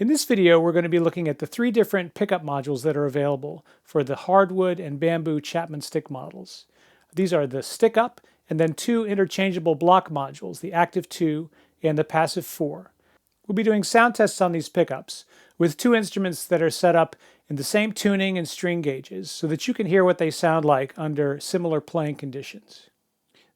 In this video, we're going to be looking at the three different pickup modules that are available for the hardwood and bamboo Chapman stick models. These are the Stickup and then two interchangeable block modules, the ACTV-2 and the PASV-4. We'll be doing sound tests on these pickups with two instruments that are set up in the same tuning and string gauges so that you can hear what they sound like under similar playing conditions.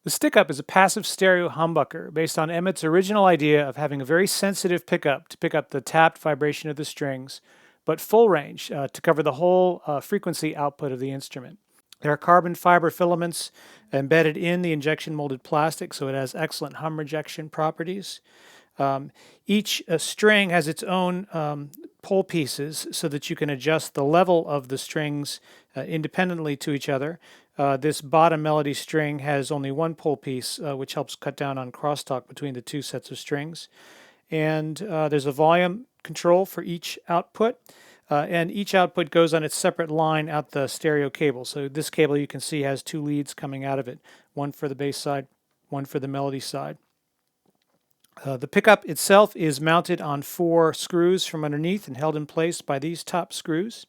The Stickup is a passive stereo humbucker based on Emmett's original idea of having a very sensitive pickup to pick up the tapped vibration of the strings, but full range to cover the whole frequency output of the instrument. There are carbon fiber filaments embedded in the injection molded plastic, so it has excellent hum rejection properties. Each string has its own pole pieces so that you can adjust the level of the strings independently to each other. This bottom melody string has only one pole piece, which helps cut down on crosstalk between the two sets of strings. And there's a volume control for each output, and each output goes on its separate line out the stereo cable. So this cable you can see has two leads coming out of it, one for the bass side, one for the melody side. The pickup itself is mounted on 4 screws from underneath and held in place by these top screws.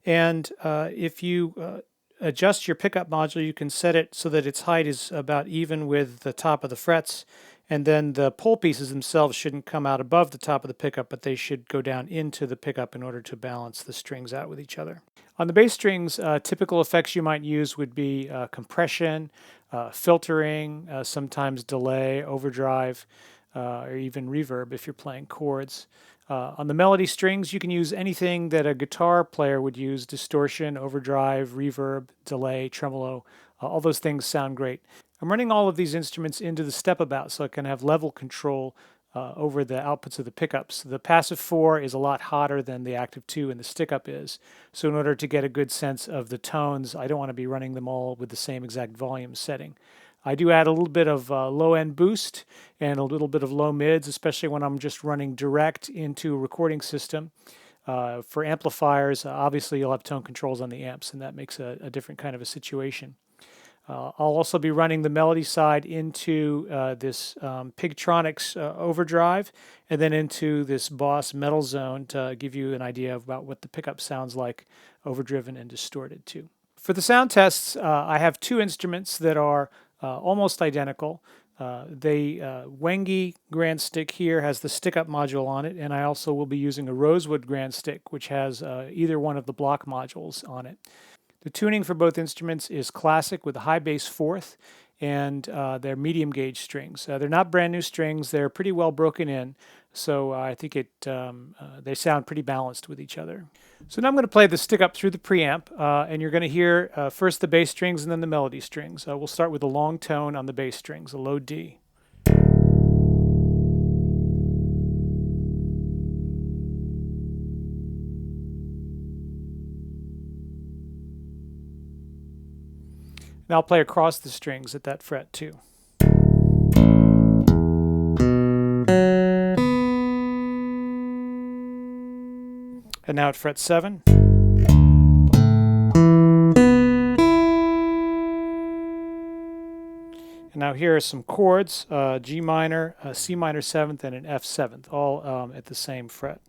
And if you adjust your pickup module, you can set it so that its height is about even with the top of the frets, and then the pole pieces themselves shouldn't come out above the top of the pickup, but they should go down into the pickup in order to balance the strings out with each other. On the bass strings, typical effects you might use would be compression, filtering, sometimes delay, overdrive, or even reverb if you're playing chords. On the melody strings, you can use anything that a guitar player would use: distortion, overdrive, reverb, delay, tremolo. All those things sound great. I'm running all of these instruments into the step-about so I can have level control over the outputs of the pickups. The PASV-4 is a lot hotter than the ACTV-2 and the Stickup is. So in order to get a good sense of the tones, I don't want to be running them all with the same exact volume setting. I do add a little bit of low-end boost and a little bit of low mids, especially when I'm just running direct into a recording system. For amplifiers, obviously you'll have tone controls on the amps, and that makes a different kind of a situation. I'll also be running the melody side into this Pigtronics overdrive, and then into this BLOCE metal zone to give you an idea about what the pickup sounds like overdriven and distorted too. For the sound tests, I have two instruments that are almost identical. The Wenge Grand Stick here has the Stickup module on it, and I also will be using a Rosewood Grand Stick, which has either one of the block modules on it. The tuning for both instruments is classic with a high bass fourth, and they're medium gauge strings. They're not brand new strings. They're pretty well broken in, so I think they sound pretty balanced with each other. So now I'm going to play the Stickup through the preamp, and you're going to hear first the bass strings and then the melody strings. We'll start with a long tone on the bass strings, a low D. Now I'll play across the strings at that fret too. And now at fret 7. And now here are some chords, G minor, C minor 7th, and an F 7th, all at the same fret.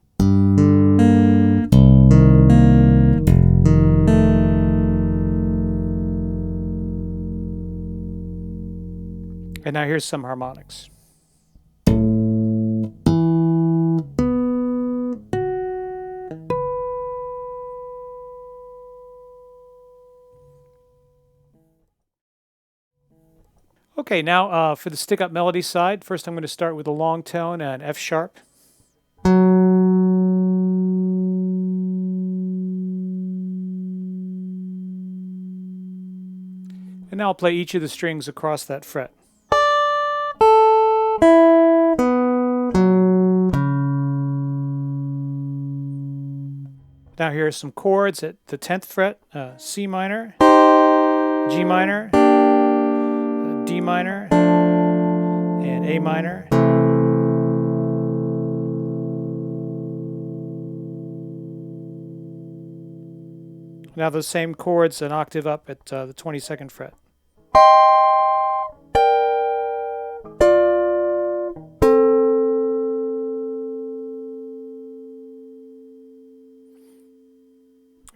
And now here's some harmonics. Okay, now for the Stickup melody side, first I'm going to start with a long tone and F sharp. And now I'll play each of the strings across that fret. Now here are some chords at the 10th fret, C minor, G minor, D minor, and A minor. Now those same chords an octave up at the 22nd fret.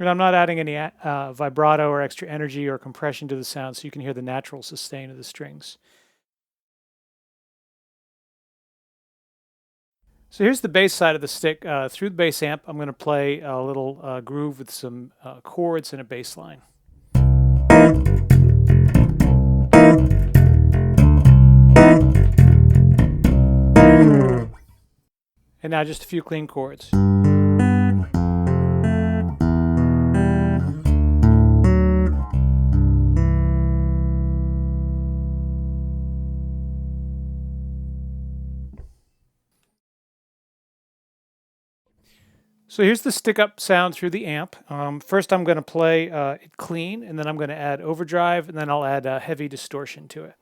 And I'm not adding any vibrato or extra energy or compression to the sound, so you can hear the natural sustain of the strings. So here's the bass side of the stick. Through the bass amp, I'm going to play a little groove with some chords and a bass line. And now just a few clean chords. So here's the stick-up sound through the amp. First I'm going to play it clean, and then I'm going to add overdrive, and then I'll add heavy distortion to it.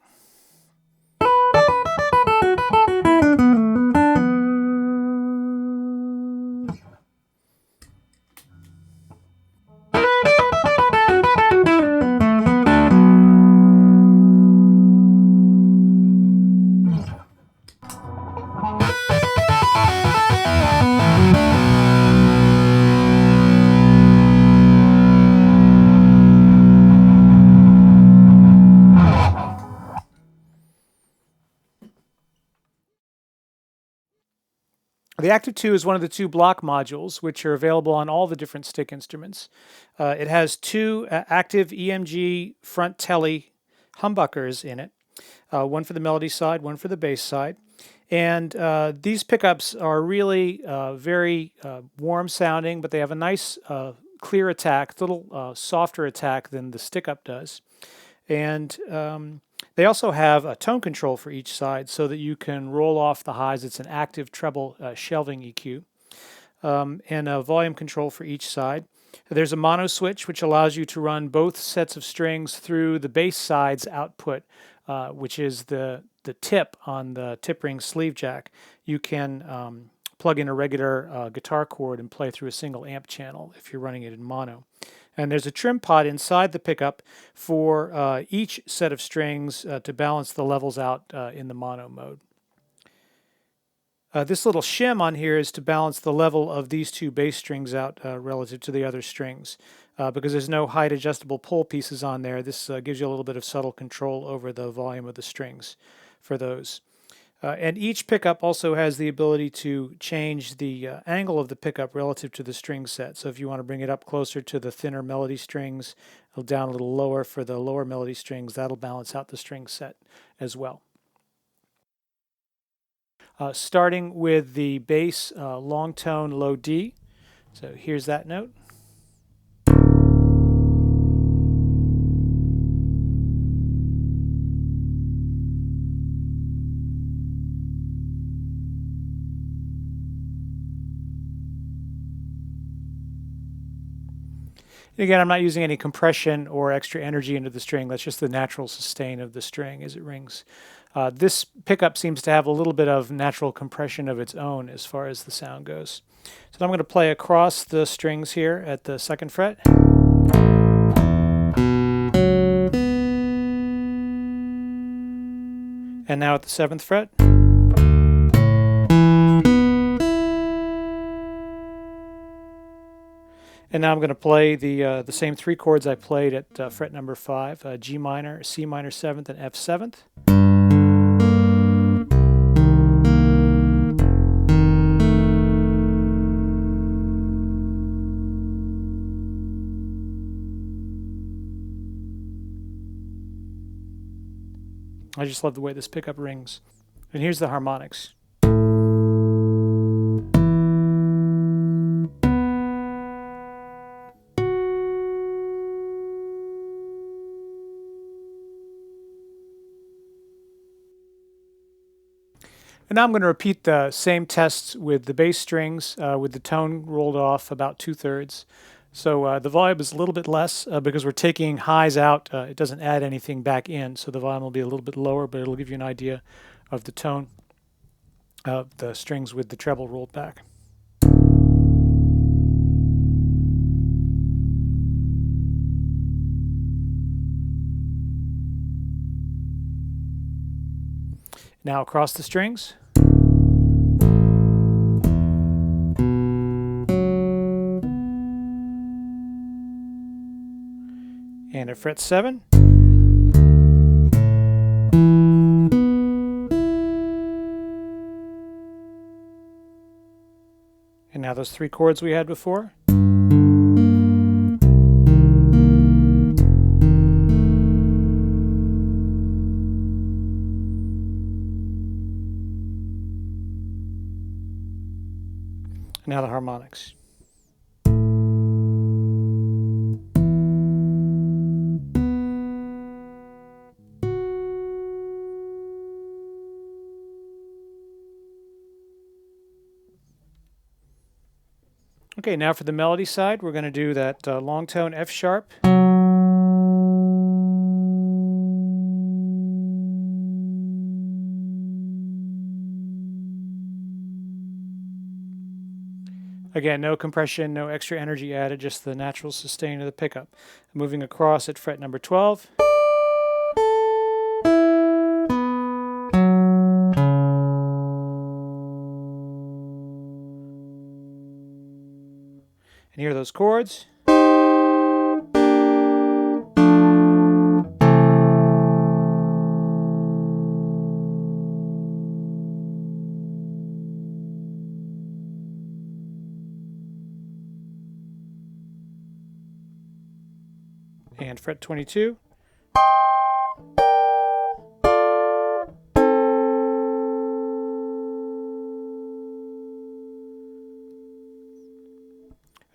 The ACTV-2 is one of the two block modules which are available on all the different stick instruments. It has two active EMG front telly humbuckers in it, one for the melody side, one for the bass side. And these pickups are really very warm sounding, but they have a nice clear attack, a little softer attack than the Stickup does. And they also have a tone control for each side so that you can roll off the highs. It's an active treble shelving EQ, and a volume control for each side. There's a mono switch which allows you to run both sets of strings through the bass side's output, which is the tip on the tip ring sleeve jack. You can plug in a regular guitar cord and play through a single amp channel if you're running it in mono. And there's a trim pot inside the pickup for each set of strings to balance the levels out in the mono mode. This little shim on here is to balance the level of these two bass strings out relative to the other strings. Because there's no height adjustable pull pieces on there, this gives you a little bit of subtle control over the volume of the strings for those. And each pickup also has the ability to change the angle of the pickup relative to the string set. So if you want to bring it up closer to the thinner melody strings, down a little lower for the lower melody strings, that'll balance out the string set as well. Starting with the bass long tone low D. So here's that note. Again, I'm not using any compression or extra energy into the string. That's just the natural sustain of the string as it rings. This pickup seems to have a little bit of natural compression of its own as far as the sound goes. So I'm going to play across the strings here at the 2nd fret. And now at the 7th fret. And now I'm going to play the same 3 chords I played at fret number 5, G minor, C minor 7th, and F 7th. I just love the way this pickup rings. And here's the harmonics. And now I'm going to repeat the same tests with the bass strings with the tone rolled off about 2/3. So the volume is a little bit less because we're taking highs out. It doesn't add anything back in, so the volume will be a little bit lower, but it'll give you an idea of the tone of the strings with the treble rolled back. Now across the strings. And at fret 7. And now those 3 chords we had before. Now the harmonics. Okay, now for the melody side, we're going to do that long tone F sharp. Again, no compression, no extra energy added, just the natural sustain of the pickup. Moving across at fret number 12. And hear those chords. And fret 22.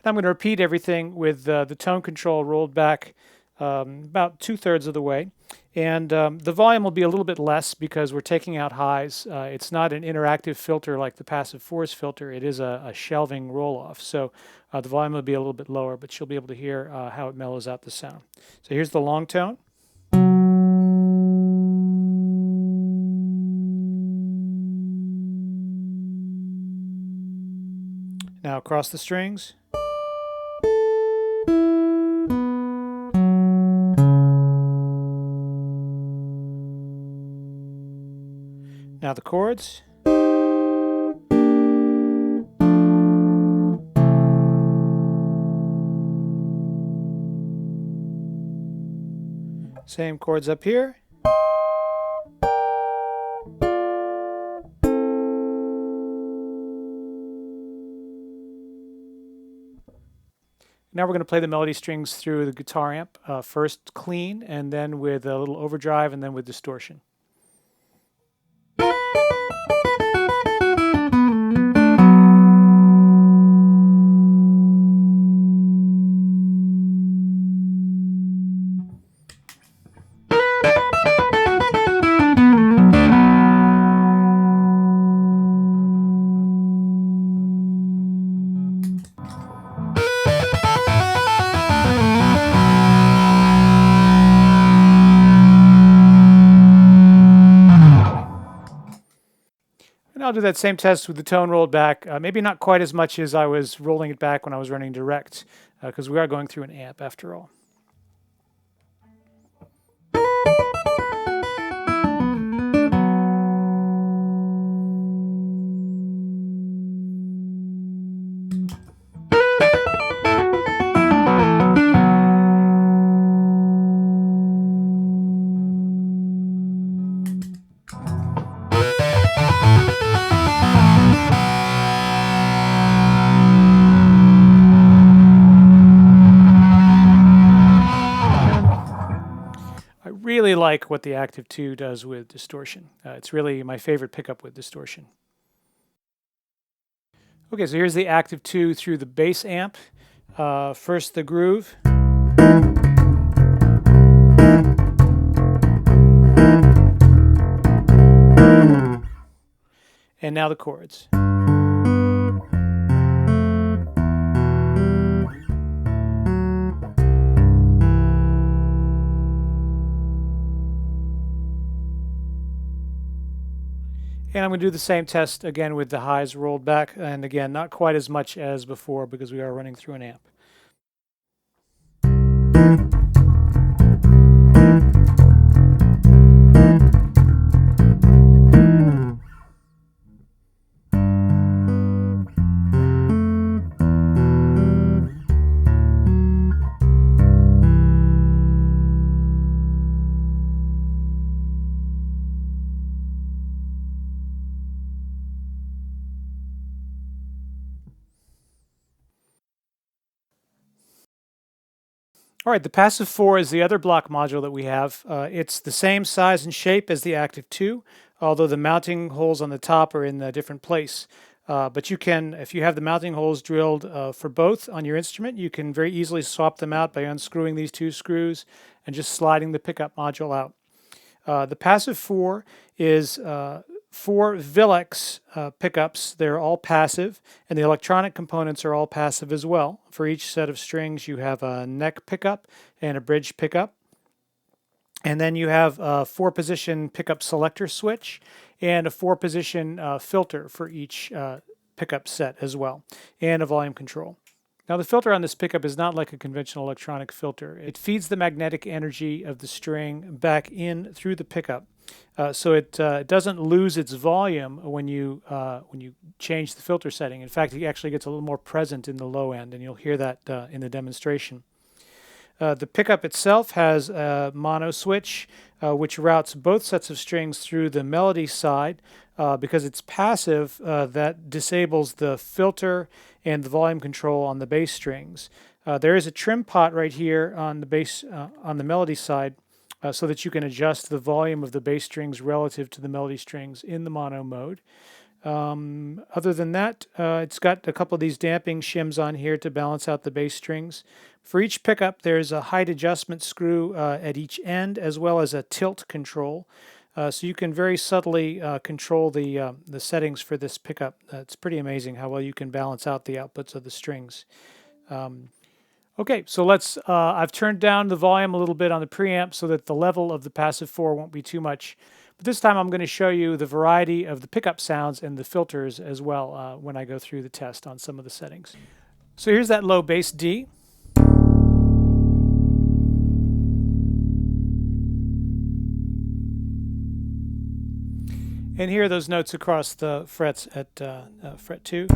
I'm going to repeat everything with the tone control rolled back about 2/3 of the way. And the volume will be a little bit less because we're taking out highs. It's not an interactive filter like the PASV-4's filter. It is a shelving roll-off. So the volume will be a little bit lower, but you'll be able to hear how it mellows out the sound. So here's the long tone. Now across the strings. Now the chords. Same chords up here. Now we're going to play the melody strings through the guitar amp, first clean, and then with a little overdrive, and then with distortion. And I'll do that same test with the tone rolled back, maybe not quite as much as I was rolling it back when I was running direct, because we are going through an amp after all. Really like what the ACTV-2 does with distortion. It's really my favorite pickup with distortion. Okay, so here's the ACTV-2 through the bass amp. First the groove. And now the chords. And I'm going to do the same test again with the highs rolled back, and again, not quite as much as before because we are running through an amp. All right, the PASV-4 is the other block module that we have. It's the same size and shape as the ACTV-2, although the mounting holes on the top are in a different place. But you can, if you have the mounting holes drilled for both on your instrument, you can very easily swap them out by unscrewing these two screws and just sliding the pickup module out. The PASV-4 is 4 Villex pickups. They're all passive, and the electronic components are all passive as well. For each set of strings, you have a neck pickup and a bridge pickup. And then you have a 4-position pickup selector switch and a 4-position filter for each pickup set as well, and a volume control. Now the filter on this pickup is not like a conventional electronic filter. It feeds the magnetic energy of the string back in through the pickup. So it doesn't lose its volume when you change the filter setting. In fact, it actually gets a little more present in the low end, and you'll hear that in the demonstration. The pickup itself has a mono switch which routes both sets of strings through the melody side. Because it's passive, that disables the filter and the volume control on the bass strings. There is a trim pot right here on the bass on the melody side, so that you can adjust the volume of the bass strings relative to the melody strings in the mono mode. Other than that, it's got a couple of these damping shims on here to balance out the bass strings. For each pickup, there's a height adjustment screw at each end, as well as a tilt control. So you can very subtly control the settings for this pickup. It's pretty amazing how well you can balance out the outputs of the strings. Okay, so let's, I've turned down the volume a little bit on the preamp so that the level of the PASV-4 won't be too much. But this time I'm going to show you the variety of the pickup sounds and the filters as well when I go through the test on some of the settings. So here's that low bass D. And here are those notes across the frets at fret 2.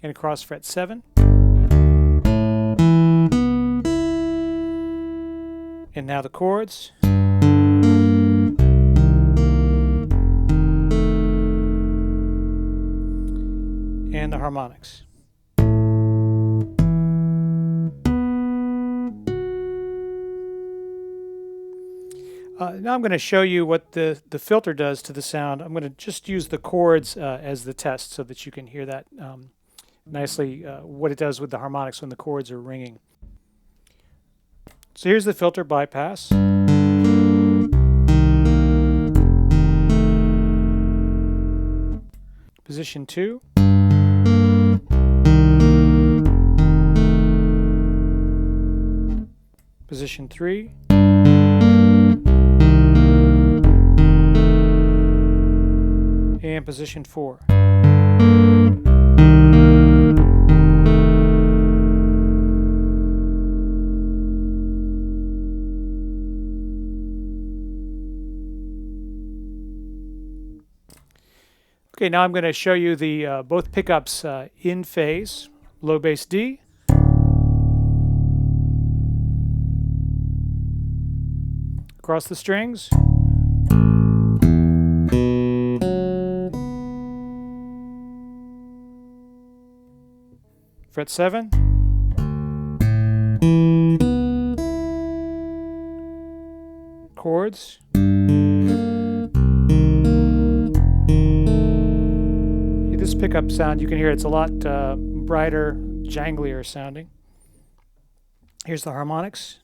And across fret 7. And now the chords. And the harmonics. Now I'm going to show you what the filter does to the sound. I'm going to just use the chords as the test so that you can hear that nicely, what it does with the harmonics when the chords are ringing. So here's the filter bypass. Position 2. Position 3. And position 4. Okay, now I'm going to show you the both pickups in phase. Low bass D. Across the strings. Fret 7. Chords. This pickup sound, you can hear it's a lot brighter, janglier sounding. Here's the harmonics.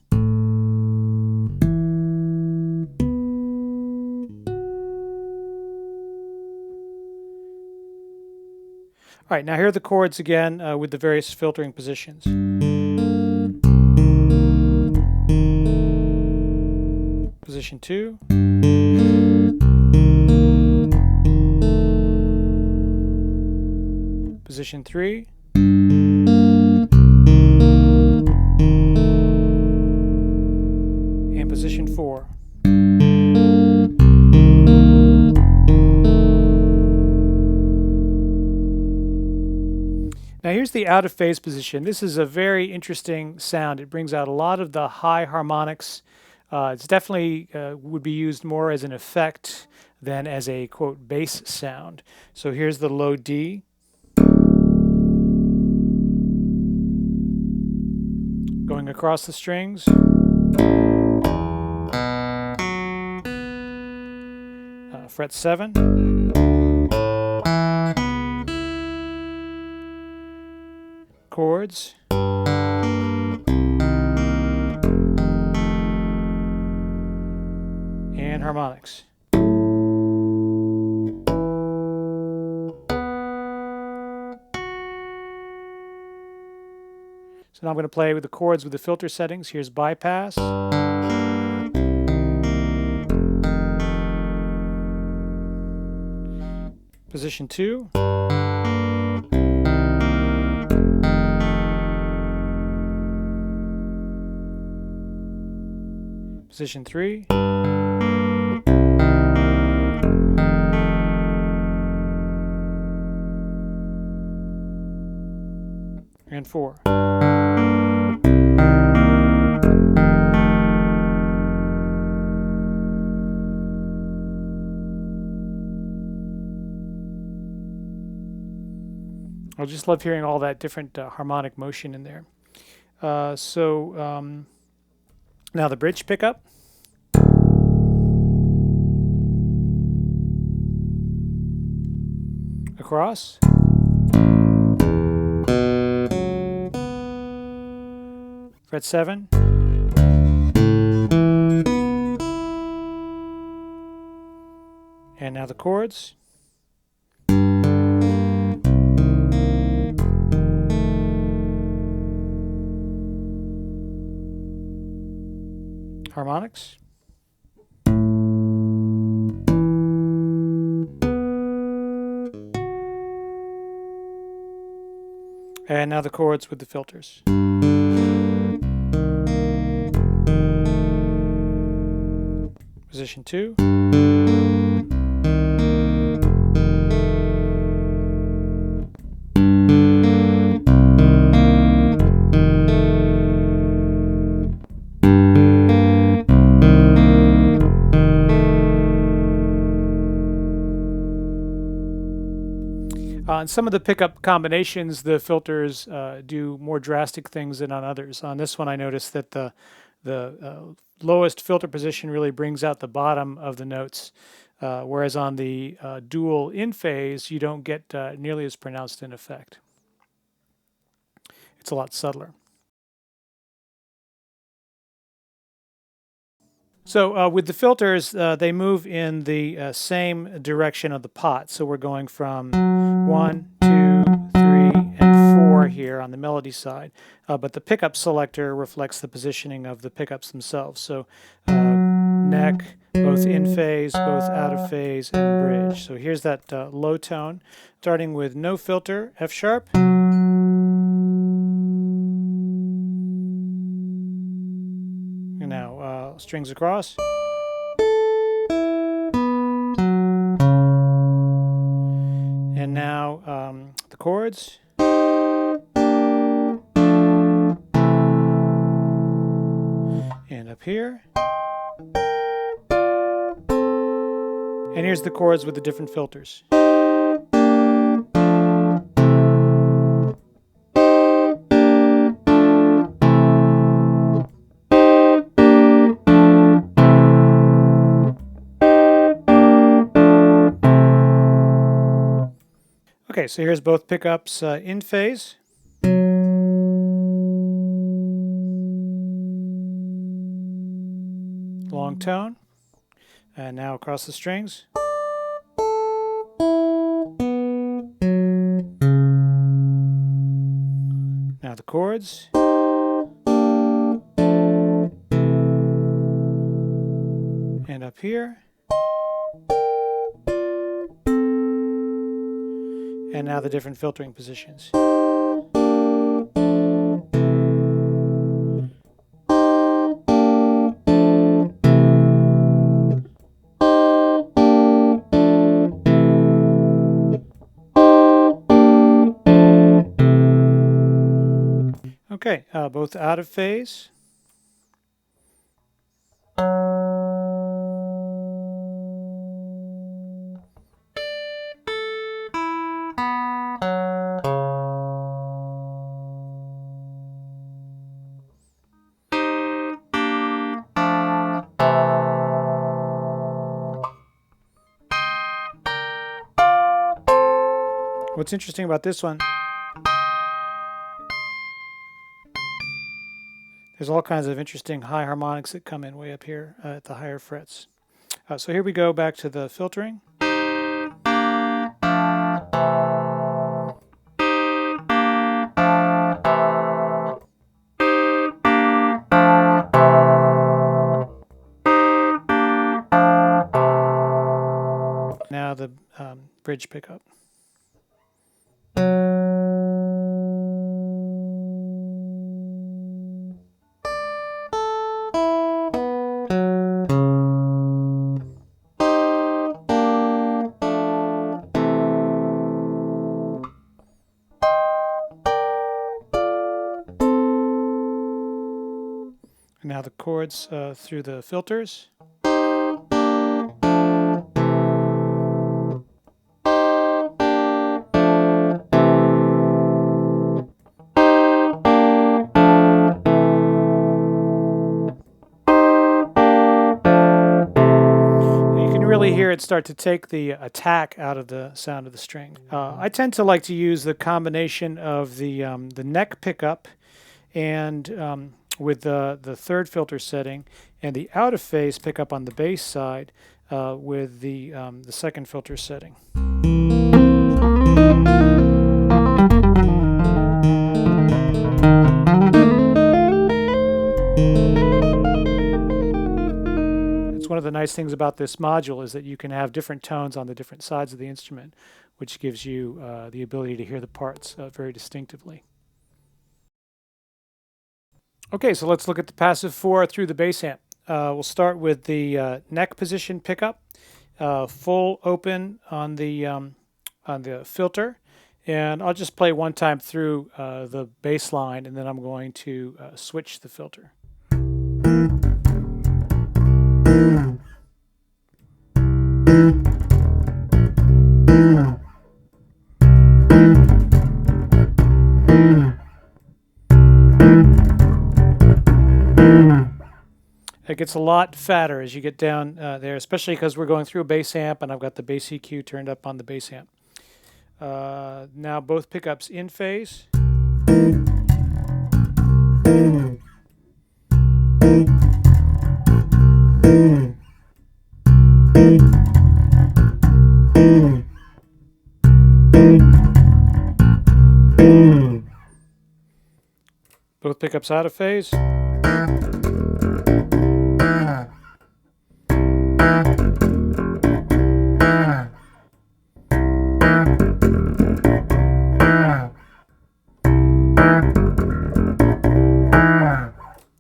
All right, now here are the chords again with the various filtering positions. Position 2. Position 3. And position 4. Now here's the out of phase position. This is a very interesting sound. It brings out a lot of the high harmonics. It's definitely would be used more as an effect than as a, quote, bass sound. So here's the low D. across the strings. Fret 7. Chords. And harmonics. So now I'm going to play with the chords with the filter settings. Here's bypass. Position 2. Position 3. And 4. I just love hearing all that different harmonic motion in there. Now the bridge pickup. Across. Fret 7. And now the chords. Harmonics. And now the chords with the filters. Position 2. On some of the pickup combinations, the filters do more drastic things than on others. On this one, I noticed that the lowest filter position really brings out the bottom of the notes, whereas on the dual in phase, you don't get nearly as pronounced an effect. It's a lot subtler. So with the filters, they move in the same direction of the pot. So we're going from 1, 2, 3, and 4 here on the melody side. But the pickup selector reflects the positioning of the pickups themselves. So neck, both in phase, both out of phase, and bridge. So here's that low tone, starting with no filter, F sharp. And now strings across. And now the chords. And up here. And here's the chords with the different filters. Okay, so here's both pickups in phase. Long tone. And now across the strings. Now the chords. And up here. And now the different filtering positions. Okay, both out of phase. What's interesting about this one, there's all kinds of interesting high harmonics that come in way up here at the higher frets. So here we go back to the filtering. Now the bridge pickup. And now the chords through the filters. Really hear it start to take the attack out of the sound of the string. I tend to like to use the combination of the neck pickup and with the third filter setting, and the out of phase pickup on the bass side with the second filter setting. One of the nice things about this module is that you can have different tones on the different sides of the instrument, which gives you the ability to hear the parts very distinctively. Okay, so let's look at the PASV-4 through the bass amp. We'll start with the neck position pickup, full open on the filter, and I'll just play one time through the bass line, and then I'm going to switch the filter. It gets a lot fatter as you get down there, especially because we're going through a bass amp and I've got the bass EQ turned up on the bass amp. Now both pickups in phase. Both pickups out of phase.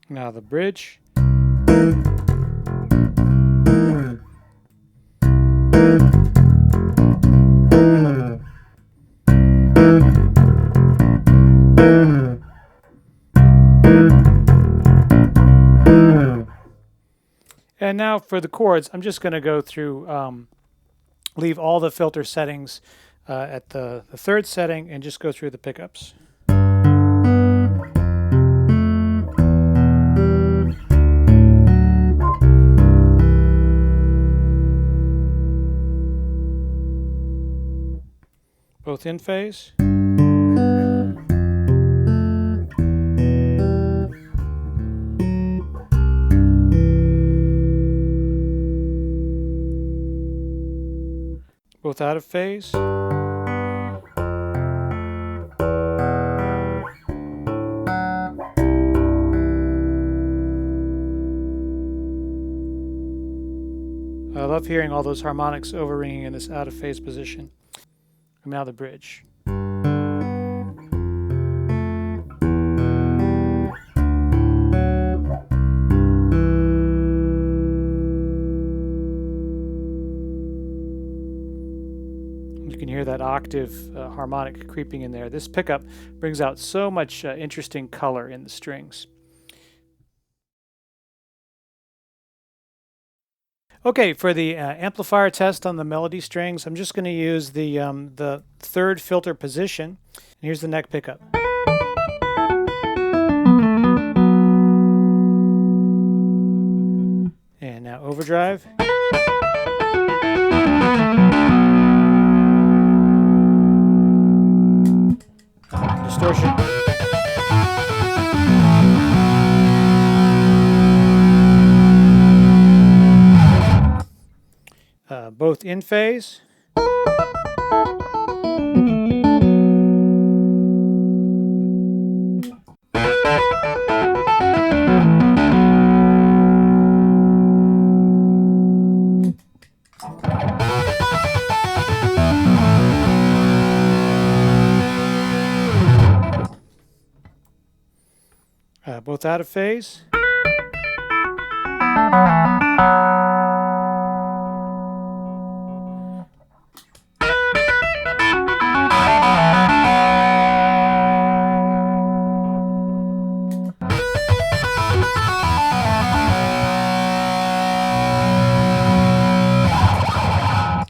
Now the bridge. And now for the chords, I'm just going to go through, leave all the filter settings at the third setting and just go through the pickups. Both in phase. Both out of phase. I love hearing all those harmonics overringing in this out of phase position. And now the bridge. You can hear that octave harmonic creeping in there. This pickup brings out so much interesting color in the strings. Okay, for the amplifier test on the melody strings, I'm just going to use the third filter position. And here's the neck pickup. And now overdrive. distortion. Both in phase. Both out of phase.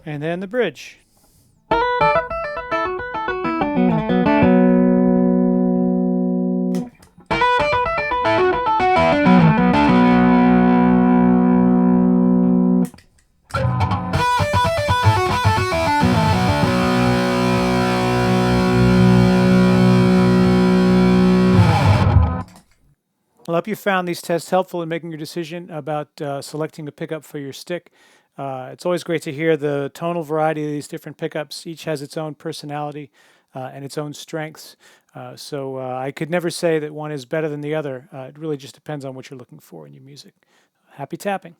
And then the bridge. I hope you found these tests helpful in making your decision about selecting a pickup for your stick. It's always great to hear the tonal variety of these different pickups. Each has its own personality and its own strengths. So I could never say that one is better than the other. It really just depends on what you're looking for in your music. Happy tapping.